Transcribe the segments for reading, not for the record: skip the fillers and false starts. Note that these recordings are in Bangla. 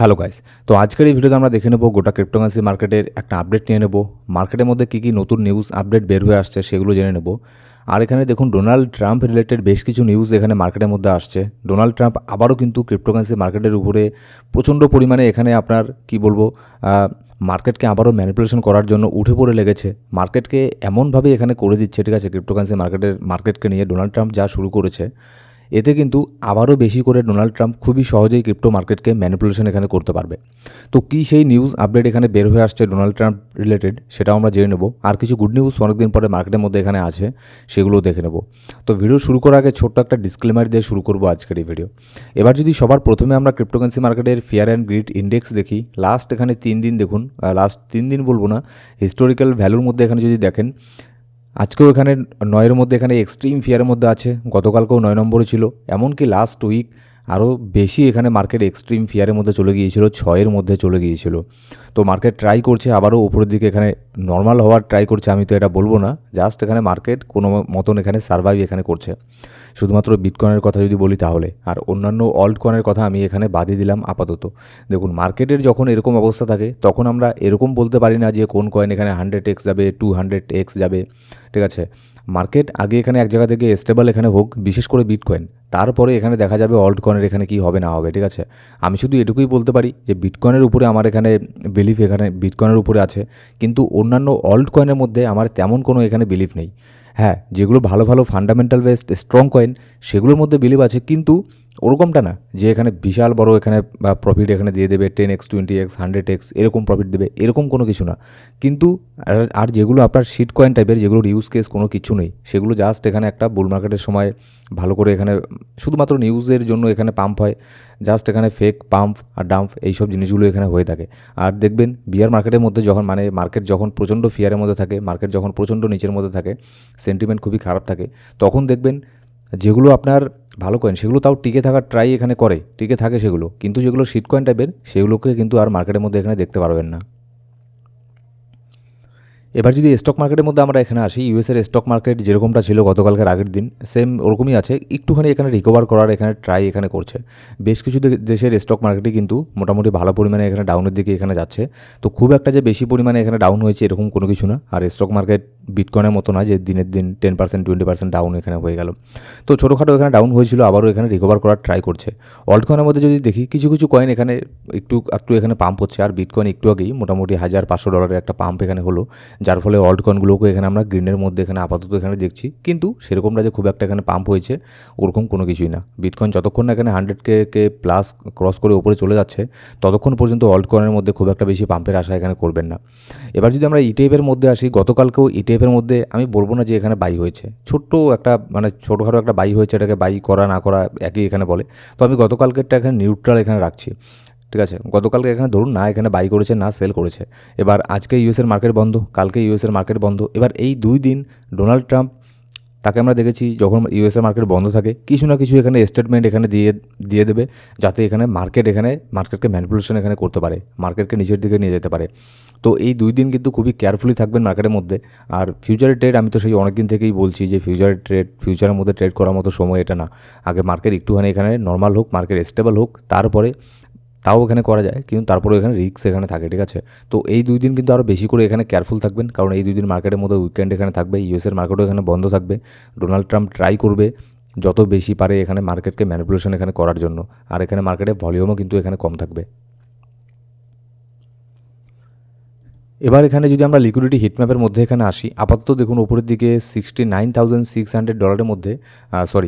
Hello guys. তো আজকের এই ভিডিওতে আমরা দেখে নেব গোটা ক্রিপ্টোকারেন্সি মার্কেটের একটা আপডেট নিয়ে নেব। মার্কেটের মধ্যে কী নতুন নিউজ আপডেট বের হয়ে আসছে সেগুলো জেনে নেব। আর এখানে দেখুন ডোনাল্ড ট্রাম্প রিলেটেড বেশ কিছু নিউজ এখানে মার্কেটের মধ্যে আসছে। ডোনাল্ড ট্রাম্প আবারও কিন্তু ক্রিপ্টোকারেন্সি মার্কেটের উপরে প্রচণ্ড পরিমাণে এখানে আপনার কি বলবো মার্কেটকে আবারও ম্যানিপুলেশন করার জন্য উঠে পড়ে লেগেছে। মার্কেটকে এমনভাবে এখানে করে দিচ্ছে, ঠিক আছে, ক্রিপ্টোকারেন্সি মার্কেটকে নিয়ে ডোনাল্ড ট্রাম্প যা শুরু করেছে, এতে কিন্তু আবারও বেশি করে ডোনাল্ড ট্রাম্প খুবই সহজেই ক্রিপ্টো মার্কেটকে ম্যানিপুলেশন এখানে করতে পারবে। তো কী সেই নিউজ আপডেট এখানে বের হয়ে আসছে ডোনাল্ড ট্রাম্প রিলেটেড, সেটাও আমরা জেনে নেব। আর কিছু গুড নিউজ অনেকদিন পরে মার্কেটের মধ্যে এখানে আছে, সেগুলোও দেখে নেব। তো ভিডিও শুরু করার আগে ছোট্ট একটা ডিসক্লেমার দিয়ে শুরু করবো আজকের এই ভিডিও। এবার যদি সবার প্রথমে আমরা ক্রিপ্টোকারেন্সি মার্কেটের ফিয়ার অ্যান্ড গ্রিড ইন্ডেক্স দেখি, লাস্ট এখানে 3 দিন দেখুন, লাস্ট 3 দিন বলবো না, হিস্টোরিক্যাল ভ্যালুর মধ্যে এখানে যদি দেখেন, আজকেও এখানে 9-এর মধ্যে এখানে এক্সট্রিম ফিয়ারের মধ্যে আছে, গতকালকেও 9 নম্বরে ছিল, এমনকি লাস্ট উইক আরও বেশি এখানে মার্কেট এক্সট্রিম ফিয়ারের মধ্যে চলে গিয়েছিল, 6-এর মধ্যে চলে গিয়েছিল। তো মার্কেট ট্রাই করছে আবারও উপরের দিকে এখানে নর্মাল হওয়ার ট্রাই করছে, আমি তো এটা বলবো না, জাস্ট এখানে মার্কেট কোনো মতন এখানে সার্ভাইভ এখানে করছে। শুধুমাত্র বিটকয়েনের কথা যদি বলি তাহলে, আর অন্যান্য অল্ট কয়েনের কথা আমি এখানে বাদই দিলাম আপাতত। দেখুন মার্কেটের যখন এরকম অবস্থা থাকে তখন আমরা এরকম বলতে পারি না যে কোন কয়েন এখানে 100x যাবে, 200x যাবে, ঠিক আছে। মার্কেট আগে এখানে এক জায়গা থেকে স্টেবল এখানে হোক, বিশেষ করে বিটকয়েন, তারপরে এখানে দেখা যাবে অল্ট কয়েনের এখানে কী হবে না হবে, ঠিক আছে। আমি শুধু এটুকুই বলতে পারি যে বিটকয়েনের উপরে আমার এখানে বিলিফ এখানে বিটকয়েনের উপরে আছে, কিন্তু অন্যান্য অল্ট কয়েনের মধ্যে আমার তেমন কোনো এখানে বিলিফ নেই। হ্যাঁ, যেগুলো ভালো ভালো ফান্ডামেন্টাল বেসড স্ট্রং কয়েন সেগুলোর মধ্যে বিলিভ আছে, কিন্তু ওরকমটা না যে এখানে বিশাল বড় এখানে প্রফিট এখানে দিয়ে দেবে 10x 20x 100x এরকম প্রফিট দেবে, এরকম কোনো কিছু না। কিন্তু আর যেগুলো আপনার শিট কয়েন টাইপের, যেগুলোর ইউজ কেস কোনো কিছু নেই, সেগুলো জাস্ট এখানে একটা বুল মার্কেটের সময় ভালো করে এখানে শুধুমাত্র নিউজের জন্য এখানে পাম্প হয়, জাস্ট এখানে ফেক পাম্প আর ডাম্প এইসব জিনিসগুলো এখানে হয়ে থাকে। আর দেখবেন বিয়ার মার্কেটের মধ্যে যখন মার্কেট যখন প্রচণ্ড ফিয়ারের মধ্যে থাকে, মার্কেট যখন প্রচণ্ড নিচের মধ্যে থাকে, সেন্টিমেন্ট খুবই খারাপ থাকে, তখন দেখবেন যেগুলো আপনার ভালো কয়েন সেগুলো তাও টিকে থাকার ট্রাই এখানে করে, টিকে থাকে সেগুলো, কিন্তু যেগুলো শিট কয়েন টাইপের সেগুলোকে কিন্তু আর মার্কেটের মধ্যে এখানে দেখতে পারবেন না। এবার যদি স্টক মার্কেটের মধ্যে আমরা এখানে আসি, ইউএসের স্টক মার্কেট যেরকমটা ছিল গতকালকের আগের দিন, সেম ওরকমই আছে, একটুখানি এখানে রিকভার করার এখানে ট্রাই এখানে করছে। বেশ কিছু দেশের স্টক মার্কেটই কিন্তু মোটামুটি ভালো পরিমাণে এখানে ডাউনের দিকে এখানে যাচ্ছে। তো খুব একটা যে বেশি পরিমাণে এখানে ডাউন হয়েছে এরকম কোনো কিছু না। আর স্টক মার্কেট বিটকয়েনের মতো না যে দিনের দিন 10% 20% ডাউন এখানে হয়ে গেল। তো ছোটোখাটো এখানে ডাউন হয়েছিল, আবারও এখানে রিকভার করার ট্রাই করছে। অল্ট কয়েনের মধ্যে যদি দেখি, কিছু কিছু কয়েন এখানে একটু এখানে পাম্প হচ্ছে, আর বিটকয়েন একটু আগেই মোটামুটি $1,500 একটা পাম্প এখানে হলো, যার ফলে অল্ট কয়েনগুলোকে এখানে আমরা গ্রিনের মধ্যে এখানে আপাতত এখানে দেখছি। কিন্তু সেরকমটা যে খুব একটা এখানে পাম্প হয়েছে ওরকম কোনো কিছুই না। বিটকয়েন যতক্ষণ না এখানে 100K প্লাস ক্রস করে উপরে চলে যাচ্ছে ততক্ষণ পর্যন্ত অল্ট কয়েনের মধ্যে খুব একটা বেশি পাম্পের আশা এখানে করবেন না। এবার যদি আমরা ইটিএফের মধ্যে আসি, গতকালকেও ইটিএফের মধ্যে আমি বলবো না যে এখানে বাই হয়েছে, ছোট্ট একটা ছোটোখাটো একটা বাই হয়েছে, এটাকে বাই করা না করা একই এখানে বলে। তো আমি গতকালকেরটা এখানে নিউট্রাল এখানে রাখছি, ঠিক আছে। গতকালকে এখানে ধরুন না এখানে বাই করেছে না সেল করেছে। এবার আজকে ইউএসের মার্কেট বন্ধ, কালকে ইউএসের মার্কেট বন্ধ। এবার এই 2 দিন ডোনাল্ড ট্রাম্প, তাকে আমরা দেখেছি যখন ইউএসের মার্কেট বন্ধ থাকে কিছু না কিছু এখানে স্টেটমেন্ট এখানে দিয়ে দেবে, যাতে এখানে মার্কেটকে ম্যানিপুলেশন এখানে করতে পারে, মার্কেটকে নিচের দিকে নিয়ে যেতে পারে। তো এই 2 দিন কিন্তু খুবই কেয়ারফুলি থাকবেন মার্কেটের মধ্যে। আর ফিউচারের ট্রেড আমি তো সেই অনেক দিন থেকেই বলছি যে ফিউচারের মধ্যে ট্রেড করার মতো সময় এটা না। আগে মার্কেট একটুখানি এখানে নর্মাল হোক, মার্কেট স্টেবল হোক, তারপরে তাও এখানে করা যায়, কিন্তু তারপরেও এখানে রিস্ক এখানে থাকে, ঠিক আছে। তো এই 2 দিন কিন্তু আরও বেশি করে এখানে কেয়ারফুল থাকবেন, কারণ এই 2 দিন মার্কেটের মধ্যে উইকেন্ড এখানে থাকবে, ইউএসের মার্কেটও এখানে বন্ধ থাকবে। ডোনাল্ড ট্রাম্প ট্রাই করবে যত বেশি পারে এখানে মার্কেটকে ম্যানিপুলেশন এখানে করার জন্য, আর এখানে মার্কেটে ভলিউমও কিন্তু এখানে কম থাকবে। এবার এখানে যদি আমরা লিকুইডিটি হিটম্যাপের মধ্যে এখানে আসি, আপাতত দেখুন উপরের দিকে $69,600 মধ্যে,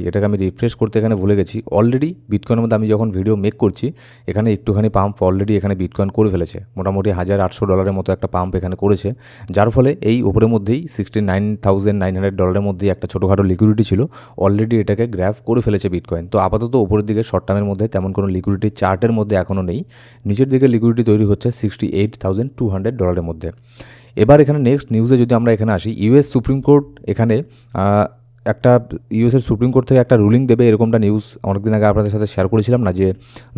এটাকে আমি রিফ্রেশ করতে এখানে ভুলে গেছি। অলরেডি বিটকয়েনের মধ্যে আমি যখন ভিডিও মেক করছি এখানে একটুখানি পাম্প অলরেডি এখানে বিটকয়েন করে ফেলেছে, মোটামুটি $1,800 মতো একটা পাম্প এখানে করেছে, যার ফলে এই উপরের মধ্যেই $69,900 মধ্যেই একটা ছোটোখাটো লিকুইডিটি ছিল, অলরেডি এটাকে গ্র্যাব করে ফেলেছে বিটকয়েন। তো আপাতত উপরের দিকে শর্ট টার্মের মধ্যে তেমন কোনো লিকুইডিটি চার্টের মধ্যে এখনও নেই, নিচের দিকে লিকুইডিটি তৈরি হচ্ছে $68,200 মধ্যে। এবার এখানে নেক্সট নিউজে যদি আমরা এখানে আসি, ইউএস সুপ্রিম কোর্ট এখানে একটা ইউএসের সুপ্রিম কোর্ট থেকে একটা রুলিং দেবে এরকমটা নিউজ অনেকদিন আগে আপনাদের সাথে শেয়ার করেছিলাম না, যে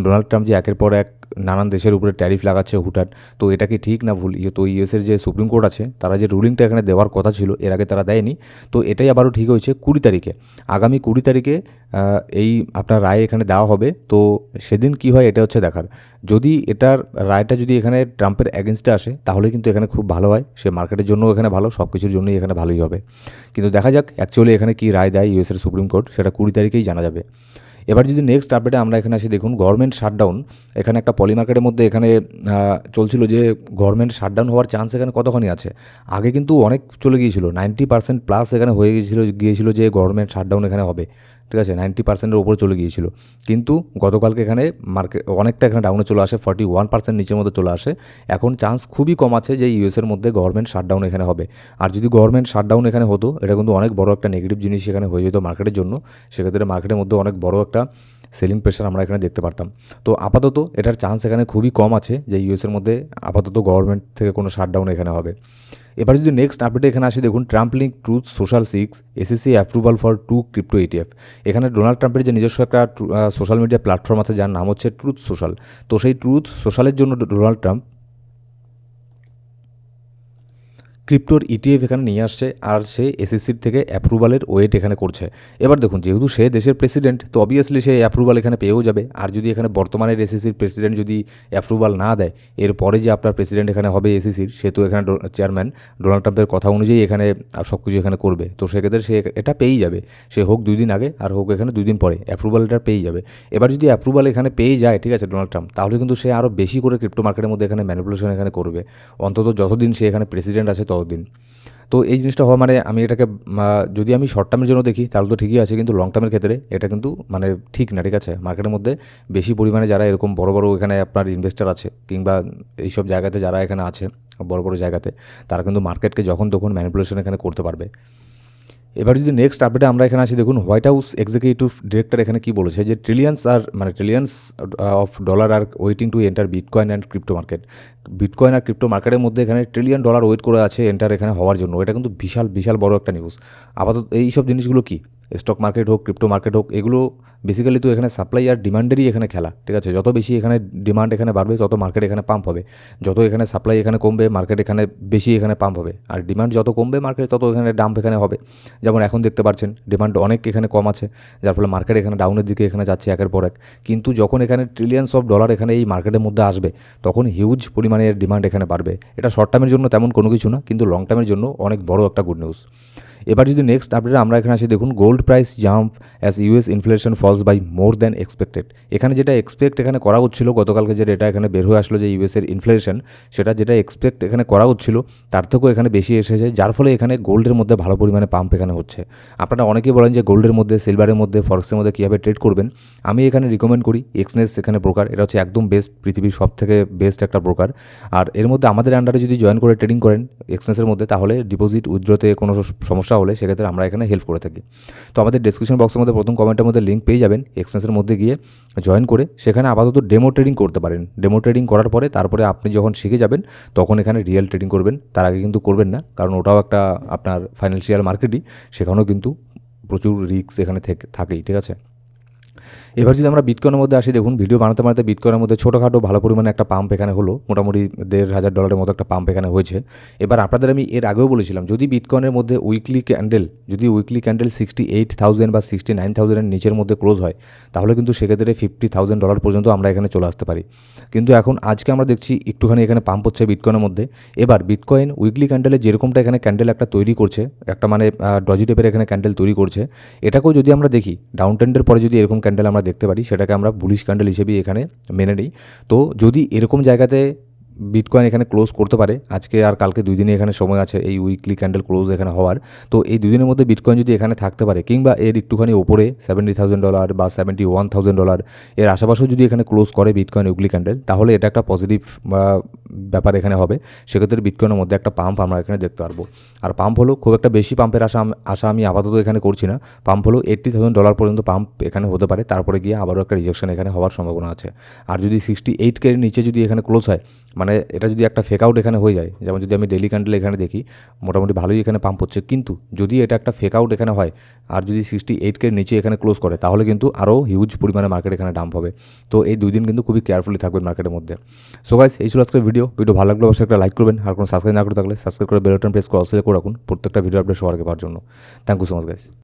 ডোনাল্ড ট্রাম্প যে একের পর এক নানান দেশের উপরে ট্যারিফ লাগাচ্ছে হুটহাট। তো এটা কি ঠিক না ভুল? তো ইউএসের যে সুপ্রিম কোর্ট আছে তারা যে রুলিংটা এখানে দেওয়ার কথা ছিল এর আগে তারা দেয়নি। তো এটাই আবারও ঠিক হয়েছে 20 তারিখে, আগামী 20 তারিখে এই আপনার রায় এখানে দেওয়া হবে। তো সেদিন কি হয় এটা হচ্ছে দেখার। যদি এটার রায়টা যদি এখানে ট্রাম্পের অ্যাগেনস্টে আসে তাহলে কিন্তু এখানে খুব ভালো হয়, সে মার্কেটের জন্য এখানে ভালো, সব কিছুর জন্যই এখানে ভালোই হবে। কিন্তু দেখা যাক অ্যাকচুয়ালি এখানে কী রায় দেয় ইউএসের সুপ্রিম কোর্ট, সেটা 20 তারিখেই জানা যাবে। এবার যদি নেক্সট আপডেটে আমরা এখানে আসি, দেখুন গভর্নমেন্ট শাটডাউন। এখানে একটা পলি মার্কেটের মধ্যে এখানে চলছিল যে গভর্নমেন্ট শাটডাউন হওয়ার চান্স এখানে কতখানি আছে। আগে কিন্তু অনেক চলে গিয়েছিল, 90% প্লাস এখানে হয়ে গিয়েছিল যে গভর্নমেন্ট শাটডাউন এখানে হবে, ঠিক আছে, 90%-এর ওপরে চলে গিয়েছিল। কিন্তু গতকালকে এখানে মার্কেট অনেকটা এখানে ডাউনে চলে আসে, 41% নিচের মধ্যে চলে আসে। এখন চান্স খুবই কম আছে যে ইউএসের মধ্যে গভর্নমেন্ট শাটডাউন এখানে হবে। আর যদি গভর্নমেন্ট শাটডাউন এখানে হতো এটা কিন্তু অনেক বড় একটা নেগেটিভ জিনিস এখানে হয়ে যেত মার্কেটের জন্য। সেক্ষেত্রে মার্কেটের মধ্যে অনেক বড় একটা সেলিং প্রেশার আমরা এখানে দেখতে পারতাম। তো আপাতত এটার চান্স এখানে খুবই কম আছে যে ইউএসের মধ্যে আপাতত গভর্নমেন্ট থেকে কোনো শাটডাউন এখানে হবে। এবার যদি নেক্সট আপডেটে এখানে আসি, দেখুন Trump link truth social 6 SSC approval for 2 crypto ETF. এখানে ডোনাল্ড ট্রাম্পের যে নিজস্ব একটা সোশ্যাল মিডিয়া প্ল্যাটফর্ম আছে যার নাম হচ্ছে ট্রুথ সোশ্যাল। তো সেই ট্রুথ সোশ্যালের জন্য ডোনাল্ড ট্রাম্প ক্রিপ্টোর ইটিএফ এখানে নিয়ে আসছে, আর সে এসএসসির থেকে অ্যাপ্রুভালের ওয়েট এখানে করছে। এবার দেখুন যেহেতু সে দেশের প্রেসিডেন্ট তো অবভিয়াসলি সে অ্যাপ্রুভাল এখানে পেয়েও যাবে। আর যদি এখানে বর্তমানের এসএসসির প্রেসিডেন্ট যদি অ্যাপ্রুভাল না দেয়, এরপরে যে আপনার প্রেসিডেন্ট এখানে হবে এসএসসির, সে তো এখানে চেয়ারম্যান ডোনাল্ড ট্রাম্পের কথা অনুযায়ী এখানে সব কিছু এখানে করবে। তো সেক্ষেত্রে সে এটা পেয়েই যাবে, সে হোক 2 দিন আগে আর হোক এখানে 2 দিন পরে অ্যাপ্রুভাল এটা পেয়েই যাবে। এবার যদি অ্যাপ্রুভাল এখানে পেয়ে যায়, ঠিক আছে, ডোনাল্ড ট্রাম্প, তাহলে কিন্তু সে আরও বেশি করে ক্রিপ্টো মার্কেটের মধ্যে এখানে ম্যানিপুলেশন এখানে করবে, অন্তত যতদিন সে এখানে প্রেসিডেন্ট আছে ততদিন। তো এই জিনিসটা হওয়া মানে আমি এটাকে যদি আমি শর্ট টার্মের জন্য দেখি তাহলে তো ঠিকই আছে, কিন্তু লং টার্মের ক্ষেত্রে এটা কিন্তু মানে ঠিক না, ঠিক আছে। মার্কেটের মধ্যে বেশি পরিমাণে যারা এরকম বড় বড় এখানে আপনার ইনভেস্টার আছে কিংবা এইসব জায়গাতে যারা এখানে আছে বড় বড় জায়গাতে, তারা কিন্তু মার্কেটকে যখন তখন ম্যানিপুলেশন এখানে করতে পারবে। এবার যদি নেক্সট আপডেটে আমরা এখানে আসি, দেখুন হোয়াইট হাউস এক্সিকিউটিভ ডিরেক্টর এখানে কি বলেছে যে trillions of dollar are waiting to enter bitcoin and crypto market. Bitcoin আর ক্রিপ্টো মার্কেটের মধ্যে এখানে $1 ট্রিলিয়ন ওয়েট করে আছে এন্টার এখানে হওয়ার জন্য। এটা কিন্তু বিশাল বিশাল বড় একটা নিউজ। আপাতত এইসব জিনিসগুলো কি, স্টক মার্কেট হোক ক্রিপ্টো মার্কেট হোক, এগুলো বেসিক্যালি তো এখানে সাপ্লাই আর ডিমান্ডেরই এখানে খেলা, ঠিক আছে। যত বেশি এখানে ডিমান্ড এখানে বাড়বে তত মার্কেট এখানে পাম্প হবে, যত এখানে সাপ্লাই এখানে কমবে মার্কেট এখানে বেশি এখানে পাম্প হবে, আর ডিমান্ড যত কমবে মার্কেট তত এখানে ডাম্প এখানে হবে। যেমন এখন দেখতে পাচ্ছেন ডিমান্ড অনেক এখানে কম আছে, যার ফলে মার্কেট এখানে ডাউনের দিকে এখানে যাচ্ছে একের পর এক। কিন্তু যখন এখানে ট্রিলিয়ন্স অফ ডলার এখানে এই মার্কেটের মধ্যে আসবে তখন হিউজ পরিমাণে ডিমান্ড এখানে বাড়বে। এটা শর্ট টার্মের জন্য তেমন কোনো কিছু না, কিন্তু লং টার্মের জন্য অনেক বড় একটা গুড নিউজ। এবার যদি নেক্সট আপডেটে আমরা এখানে আসি, দেখুন gold price jump as US inflation falls by more than expected. এখানে যেটা এখানে করা হচ্ছিল গতকালকে, যে ডেটা এখানে বের হয়ে আসলো যে ইউএসের ইনফ্লেশন, সেটা যেটা এখানে করা হচ্ছিল তার থেকেও এখানে বেশি এসেছে, যার ফলে এখানে গোল্ডের মধ্যে ভালো পরিমাণে পাম্প এখানে হচ্ছে। আপনারা অনেকেই বলেন যে গোল্ডের মধ্যে, সিলভারের মধ্যে, ফরেক্সের মধ্যে কীভাবে ট্রেড করবেন। আমি এখানে রিকমেন্ড করি এক্সনেস এখানে ব্রোকার, এটা হচ্ছে একদম বেস্ট, পৃথিবীর সব থেকে বেস্ট একটা ব্রোকার। আর এর মধ্যে আমাদের আন্ডারে যদি জয়েন করে ট্রেডিং করেন এক্সনেসের মধ্যে, তাহলে ডিপোজিট উইথড্রতে কোনো সমস্যা হলে সেক্ষেত্রে আমরা এখানে হেল্প করে থাকি। তো আমাদের ডেসক্রিপশন বক্সের মধ্যে প্রথম কমেন্টের মধ্যে লিঙ্ক পেয়ে যাবেন, এক্সচেঞ্জের মধ্যে গিয়ে জয়েন করে সেখানে আপাতত ডেমো ট্রেডিং করতে পারেন। ডেমো ট্রেডিং করার পরে তারপরে আপনি যখন শিখে যাবেন তখন এখানে রিয়েল ট্রেডিং করবেন, তার আগে কিন্তু করবেন না, কারণ ওটাও একটা আপনার ফাইন্যান্সিয়াল মার্কেটই, সেখানেও কিন্তু প্রচুর রিস্ক এখানে থাকেই, ঠিক আছে। এবার যদি আমরা বিটকয়েনের মধ্যে আসি, দেখুন ভিডিও বানাতে বানাতে বিটকয়েনের মধ্যে ছোটোখাটো ভালো পরিমাণে একটা পাম্প এখানে হলো, মোটামুটি $1,500 মতো একটা পাম্প এখানে হয়েছে। এবার আপনাদের আমি এর আগেও বলেছিলাম যদি বিটকয়েনের মধ্যে উইকলি ক্যান্ডেল 68,000 বা 69,000-এর নিচের মধ্যে ক্লোজ হয়, তাহলে কিন্তু সেক্ষেত্রে $50,000 পর্যন্ত আমরা এখানে চলে আসতে পারি। কিন্তু এখন আজকে আমরা দেখছি একটুখানি এখানে পাম্প হচ্ছে বিটকয়েনের মধ্যে। এবার বিটকয়েন উইকলি ক্যান্ডেলে যেরকমটা এখানে ক্যান্ডেল একটা তৈরি করছে, একটা মানে ডজি টেপের এখানে ক্যান্ডেল তৈরি করছে, এটাকেও যদি আমরা দেখি ডাউন ট্রেন্ডের পরে যদি এরকম ক্যান্ডেল আমরা দেখতে পারি, সেটাকে আমরা বুলিশ ক্যান্ডেল হিসেবেই এখানে মেনে নিই। তো যদি এরকম জায়গাতে বিটকয়েন এখানে ক্লোজ করতে পারে, আজকে আর কালকে 2 দিনে এখানে সময় আছে এই উইকলি ক্যান্ডেল ক্লোজ এখানে হওয়ার, তো এই 2 দিনের মধ্যে বিটকয়েন যদি এখানে থাকতে পারে কিংবা এর একটুখানি ওপরে $70,000 বা $71,000 এর আশেপাশেও যদি এখানে ক্লোজ করে বিটকয়েন উইকলি ক্যান্ডেল, তাহলে এটা একটা পজিটিভ ব্যাপার এখানে হবে। সেক্ষেত্রে বিটকয়েনের মধ্যে একটা পাম্প আমরা এখানে দেখতে পারবো। আর পাম্প হলো খুব একটা বেশি পাম্পের আশা আমি আপাতত এখানে করছি না। পাম্প হলো $80,000 পর্যন্ত পাম্প এখানে হতে পারে, তারপরে গিয়ে আবারও একটা রিজেকশন এখানে হওয়ার সম্ভাবনা আছে। আর যদি 68K এর নিচে যদি এখানে ক্লোজ হয়, মানে মানে এটা যদি একটা ফেক আউট এখানে হয়ে যায়, যেমন যদি আমি ডেলি ক্যান্ডেল এখানে দেখি মোটামুটি ভালোই এখানে পাম্প হচ্ছে, কিন্তু যদি এটা একটা ফেক আউট এখানে হয় আর যদি 68K নিচে এখানে ক্লোজ করে তাহলে কিন্তু আরও হিউজ পরিমাণে মার্কেট এখানে ডাম্প হবে। তো এই 2 দিন কিন্তু খুবই কেয়ারফুলি থাকবেন মার্কেটের মধ্যে। সো গাইস, এই ছিল আজকের ভিডিও ভালো লাগলে অবশ্যই একটা লাইক করবেন, আর কোনো সাবস্ক্রাইব না করে থাকলে সাবস্ক্রাইব করে বেল বাটন প্রেস করে অল সিলেক্ট করে রাখুন প্রত্যেকটা ভিডিও আপডেট সবার আগে পাওয়ার জন্য। Thank you so much guys.